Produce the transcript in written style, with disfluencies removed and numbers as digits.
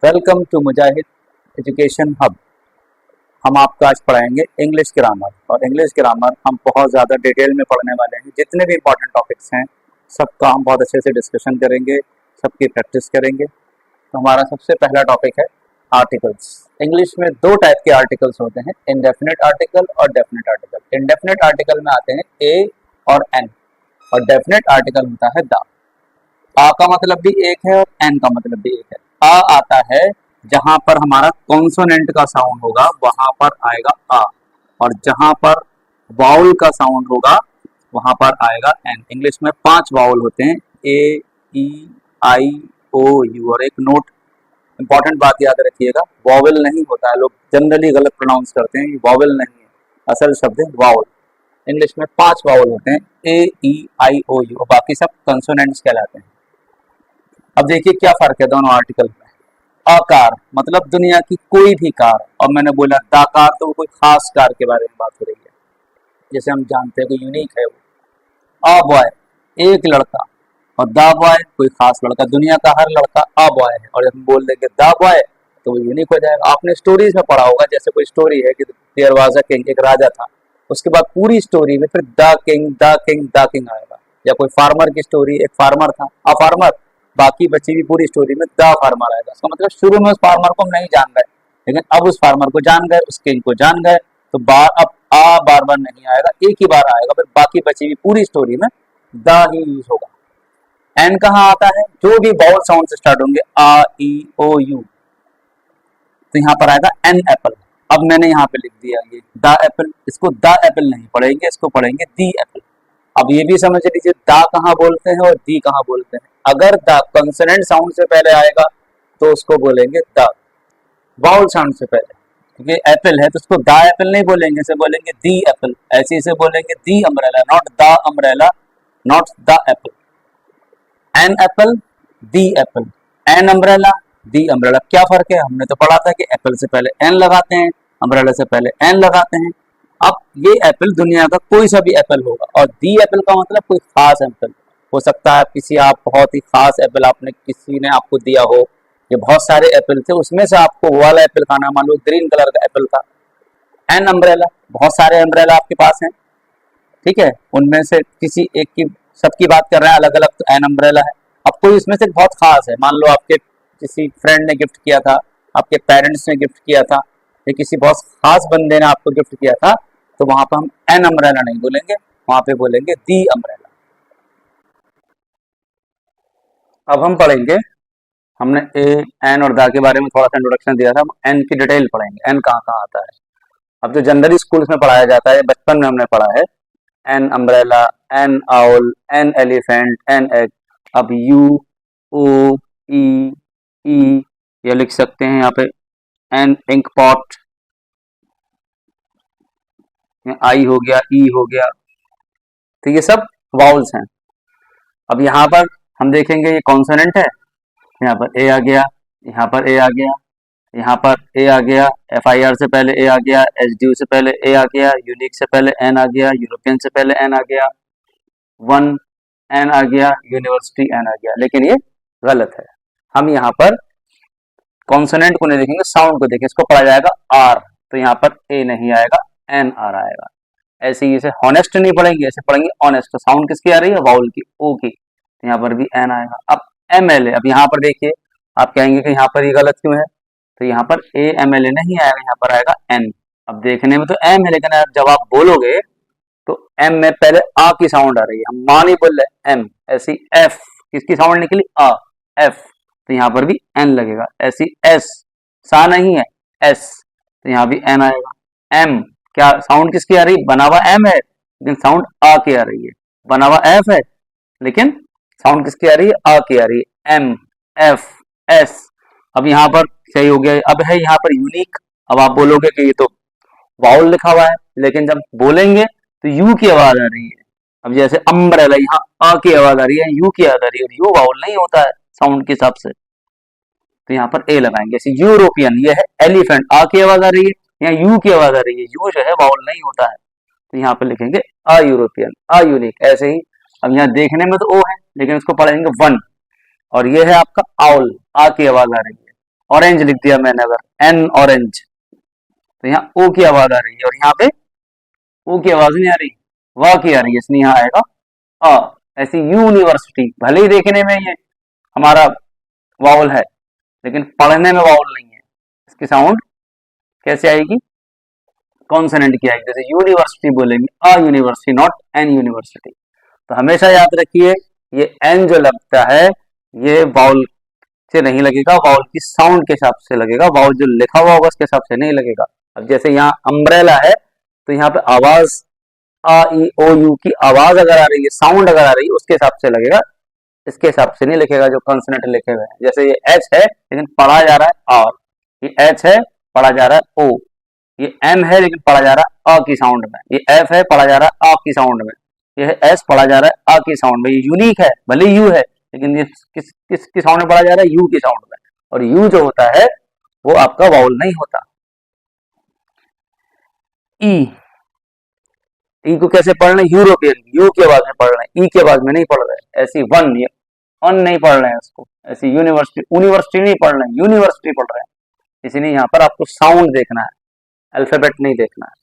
Welcome to Mujahid education hub. हम आपको आज पढ़ाएंगे इंग्लिश ग्रामर, और इंग्लिश ग्रामर हम बहुत ज़्यादा डिटेल में पढ़ने वाले हैं। जितने भी इंपॉर्टेंट टॉपिक्स हैं सबका हम बहुत अच्छे से डिस्कशन करेंगे, सबकी प्रैक्टिस करेंगे। तो हमारा सबसे पहला टॉपिक है आर्टिकल्स। इंग्लिश में दो टाइप के आर्टिकल्स होते हैं, इंडेफिनिट आर्टिकल और डेफिनिट आर्टिकल। इंडेफिनिट आर्टिकल में आते हैं ए और एन, और डेफिनिट आर्टिकल होता है द। आ का मतलब भी एक है और एन का मतलब भी एक है। आ आता है जहां पर हमारा कॉन्सोनेंट का साउंड होगा वहां पर आएगा आ, और जहां पर वाउल का साउंड होगा वहां पर आएगा एन। इंग्लिश में 5 वाउल होते हैं, ए, ई, आई, ओ, यू। और एक नोट, इंपॉर्टेंट बात याद रखिएगा, वॉवेल नहीं होता है। लोग जनरली गलत प्रोनाउंस करते हैं, वॉवेल नहीं है, असल शब्द है वाउल। इंग्लिश में 5 वाउल होते हैं, ए, ई, आई, ओ, यू, और बाकी सब कंसोनेंट्स कहलाते हैं। अब देखिए क्या फर्क है दोनों आर्टिकल में। अकार मतलब दुनिया की कोई भी कार, और मैंने बोला दा कार तो वो कोई खास कार के बारे में बात हो रही है, जैसे हम जानते हैं कोई यूनिक है वो। अ बॉय एक लड़का, और दा बॉय कोई खास लड़का। दुनिया का हर लड़का अ बॉय है, और जब हम बोल देंगे दा बॉय तो वो यूनिक हो जाएगा। आपने स्टोरीज में पढ़ा होगा, जैसे कोई स्टोरी है कि देयर वाज अ किंग, एक राजा था, उसके बाद पूरी स्टोरी में फिर the king the king the king आएगा। या कोई फार्मर की स्टोरी, एक फार्मर था, अ फार्मर, बाकी बची हुई पूरी स्टोरी में द फार्मर आएगा। इसका मतलब शुरू में उस फार्मर को हम नहीं जान गए, लेकिन अब उस फार्मर को जान गए, उस किंग को जान गए, तो अब आ बार बार नहीं आएगा, एक ही बार आएगा, फिर बाकी बची हुई पूरी स्टोरी में द ही यूज होगा। एन कहाँ आता है? जो भी बाउल साउंड से स्टार्ट होंगे, आ, ई, ओ, यू, तो यहाँ पर आएगा एन एप्पल। अब मैंने यहाँ पे लिख दिया ये द एप्पल, इसको द एप्पल नहीं पढ़ेंगे, इसको पढ़ेंगे दी एप्पल। अब ये भी समझ लीजिए दा कहाँ बोलते हैं और दी कहाँ बोलते हैं। अगर द कंसोनेंट साउंड से पहले आएगा तो उसको बोलेंगे द, वाउल साउंड से पहले, क्योंकि एप्पल है तो उसको द एप्पल नहीं बोलेंगे, इसे बोलेंगे दी एप्पल। ऐसे इसे बोलेंगे the umbrella, not the umbrella, not the apple. An apple, the apple, an umbrella, the umbrella. क्या फर्क है? हमने तो पढ़ा था कि एप्पल से पहले एन लगाते हैं, अम्ब्रेला से पहले एन लगाते हैं। अब ये एप्पल दुनिया का कोई सा भी एप्पल होगा, और दी एप्पल का मतलब कोई खास एप्पल हो सकता है। किसी आप बहुत ही खास एप्पल आपने किसी ने आपको दिया हो, ये बहुत सारे एप्पल थे, उसमें से आपको वो वाला एप्पल खाना, मान लो ग्रीन कलर का एप्पल था। एन अम्ब्रेला, बहुत सारे अम्ब्रेला आपके पास हैं, ठीक है, उनमें से किसी एक की, सबकी बात कर रहे हैं अलग अलग, तो एन अम्ब्रेला है। अब कोई इसमें से बहुत खास है, मान लो आपके किसी फ्रेंड ने गिफ्ट किया था, आपके पेरेंट्स ने गिफ्ट किया था, या किसी बहुत खास बंदे ने आपको गिफ्ट किया था, तो वहां पर हम एन अम्ब्रेला नहीं बोलेंगे, वहां पे बोलेंगे दी अम्ब्रेला। अब हम पढ़ेंगे, हमने ए, एन और दा के बारे में थोड़ा सा इंट्रोडक्शन दिया था, हम एन की डिटेल पढ़ेंगे, एन कहाँ कहाँ आता है। अब जो जनरली स्कूल्स में पढ़ाया जाता है, बचपन में हमने पढ़ा है, an umbrella, N owl, an elephant, an egg. अब यू, ओ, ई, ई, ये लिख सकते हैं यहाँ पे, एन इंक पॉट, आई हो गया, ई हो गया, तो ये सब वाउल्स हैं। अब यहाँ पर हम देखेंगे ये कॉन्सोनेंट है, यहाँ पर ए आ गया, यहाँ पर ए आ गया, यहाँ पर ए आ गया, एफ आई आर से पहले ए आ गया, एच डी यू से पहले ए आ गया, यूनिक से पहले एन आ गया, यूरोपियन से पहले एन आ गया, वन एन आ गया, यूनिवर्सिटी एन आ गया। लेकिन ये गलत है, हम यहाँ पर कॉन्सोनेंट को नहीं देखेंगे, साउंड को देखें। इसको पढ़ा जाएगा आर, तो यहाँ पर ए नहीं आएगा, एन आर आएगा। ऐसे ही इसे हॉनेस्ट नहीं पढ़ेंगे, ऐसे पढ़ेंगे ऑनेस्ट। तो साउंड किसकी आ रही है? वाउल की, ओ की, तो यहाँ पर भी एन आएगा। अब एम एल ए, अब यहाँ पर देखिए, आप कहेंगे कि यहाँ पर ये गलत क्यों है, तो यहाँ पर ए एम एल ए नहीं आएगा, यहाँ पर आएगा एन। अब देखने में तो एम है, लेकिन जब आप बोलोगे तो एम में पहले आ की साउंड आ रही है, हम मां नहीं बोल रहे, एम। ऐसी एफ, किसकी साउंड निकली? आ, एफ, तो यहाँ पर भी एन लगेगा। ऐसी एस, सा नहीं है, एस, तो यहाँ भी एन आएगा। एम, क्या साउंड किसकी आ रही है? बना हुआ एम है, लेकिन साउंड आ की आ रही है। बना हुआ एफ है, लेकिन साउंड किसकी आ रही है? आ की आ रही है। M, F, S. अब यहाँ पर सही हो गया। अब है यहाँ पर यूनिक। अब आप बोलोगे कि ये तो वाउल लिखा हुआ है, लेकिन जब बोलेंगे तो यू की आवाज आ रही है। अब जैसे अम्ब्रेला, यहाँ आ की आवाज आ रही है, यू की आवाज आ रही है, और यू वाउल नहीं होता है साउंड के हिसाब से, तो यहाँ पर ए लगाएंगे। जैसे यूरोपियन, ये है एलिफेंट, आ की आवाज आ रही है, यहाँ यू की आवाज आ रही है, यू जो है वाउल नहीं होता है, तो यहाँ पर लिखेंगे आ यूरोपियन, आ यूनिक। ऐसे ही अब यहाँ देखने में तो ओ है, लेकिन इसको पढ़ेंगे वन, और ये है आपका आउल, आ की आवाज आ रही है, ऑरेंज लिख दिया मैंने, अगर एन ऑरेंज, तो यहाँ ओ की आवाज आ रही है, और यहाँ पे ओ की आवाज नहीं आ रही, वाह की आ रही है, इसलिए यहाँ आएगा अ। ऐसी यूनिवर्सिटी, भले ही देखने में ये हमारा वावल है, लेकिन पढ़ने में वावल नहीं है। इसकी साउंड कैसे आएगी, कॉन्सोनेंट की आएगी। जैसे यूनिवर्सिटी बोलेंगे a university, not an university. तो हमेशा याद रखिए, ये एन जो लगता है ये वावल से नहीं लगेगा, वावल की साउंड के हिसाब से लगेगा, वावल जो लिखा हुआ होगा उसके हिसाब से नहीं लगेगा। अब जैसे यहाँ अम्ब्रेला है, तो यहाँ पे आवाज आ ई ओ यू की आवाज अगर आ रही है, साउंड अगर आ रही है, उसके हिसाब से लगेगा, इसके हिसाब से नहीं लिखेगा जो कॉन्सोनेंट लिखे हुए हैं। जैसे ये एच है लेकिन पढ़ा जा रहा है आर, ये एच है पढ़ा जा रहा है ओ, ये एम है लेकिन पढ़ा जा रहा है अ की साउंड में, ये एफ है पढ़ा जा रहा है आ की साउंड में, ये है एस पढ़ा जा रहा है आ की साउंड में। ये यूनिक है, भले यू है, लेकिन ये किस की साउंड में पढ़ा जा रहा है, यू की साउंड में। और यू जो होता है वो आपका वाउल नहीं होता। ई, ई को कैसे पढ़ रहे हैं, यूरोपियन, यू की आवाज में पढ़ रहे हैं, ई की आवाज में नहीं पढ़ रहे हैं। ऐसी वन, ये अन नहीं पढ़ रहे हैं इसको, ऐसी यूनिवर्सिटी, यूनिवर्सिटी नहीं पढ़ रहे हैं, यूनिवर्सिटी पढ़ रहे हैं। इसलिए यहाँ पर आपको साउंड देखना है, अल्फाबेट नहीं देखना है।